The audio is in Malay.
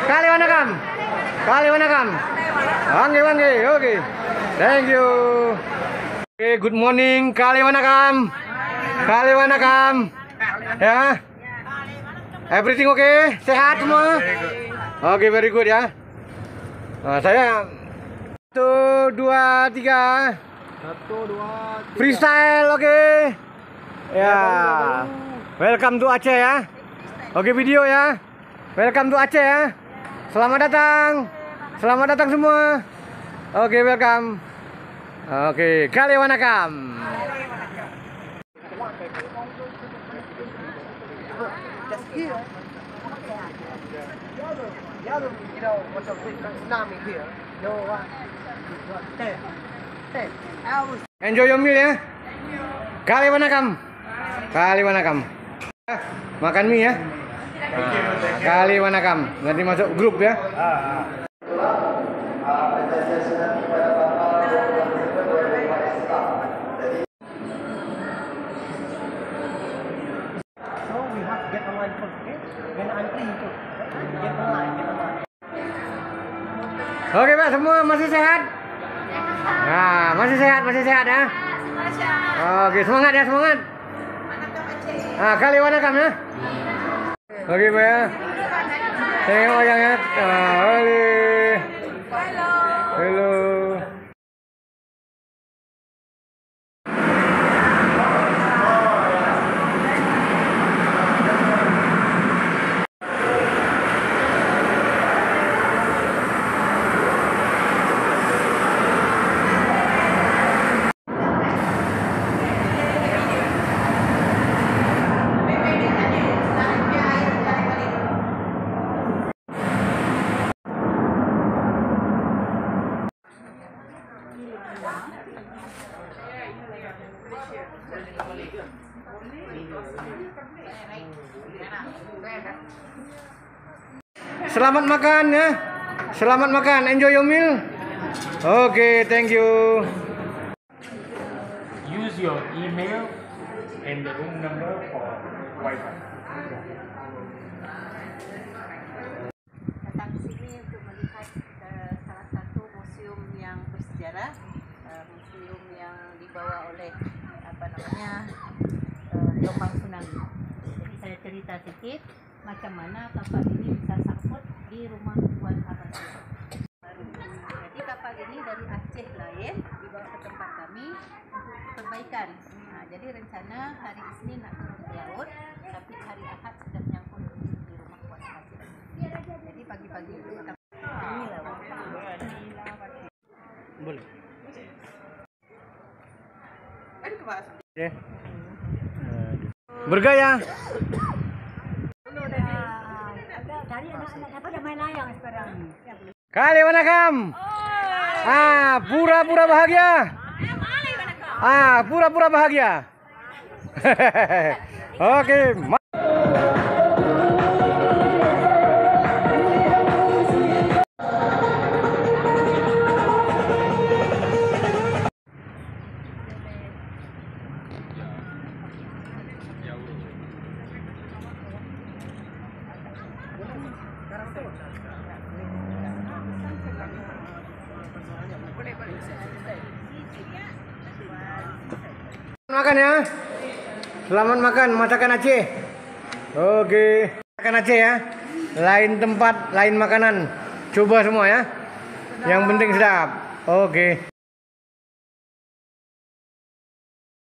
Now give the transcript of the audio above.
Kaliwanakam. Kaliwanakam. Wangi. Oke. Thank you. Oke, good morning Kaliwanakam. Kaliwanakam. Ya. Everything oke? Sehat semua? Oke, very good ya. Nah, saya 1, 2, 3. 1, 2, 3. Freestyle, oke. Ya. Welcome to Aceh ya. Oke, video ya. Welcome to Aceh ya. Selamat datang. Selamat datang semua. Oke, welcome. Oke, Kaliwanakam. Enjoy your meal ya. Kaliwanakam. Kaliwanakam. Makan mie ya. Kaliwanakam. Nanti masuk grup ya. Oke Pak, semua masih sehat? Nah, masih sehat ya. Oke, semangat ya, semangat. Nah, Kaliwanakam ya. Oke Pak ya. Tengok wayang ya. Halo. Selamat makan ya. Selamat makan. Enjoy your meal. Oke, thank you. Use your email and the room number for Wi-Fi. Datang ke sini untuk melihat salah satu museum yang bersejarah, museum yang dibawa oleh gelombang tsunami. Jadi saya cerita sedikit macam mana kapal ini bisa sangkut di rumah Tuan Abad. Jadi kapal ini dari Aceh lain dibawa ke tempat kami untuk perbaikan. Nah, jadi rencana hari Isnin nak turun ke laut, tapi hari Ahad sudah nyangkut di rumah Tuan Abad. Jadi pagi-pagi itu inilah boleh. Ya. Bergaya. Kaliwanakam. Pura-pura bahagia. Pura-pura bahagia. Oke. Makan ya. Selamat makan masakan Aceh. Oke. Masakan Aceh ya. Lain tempat, lain makanan. Coba semua ya. Yang penting sedap. Oke.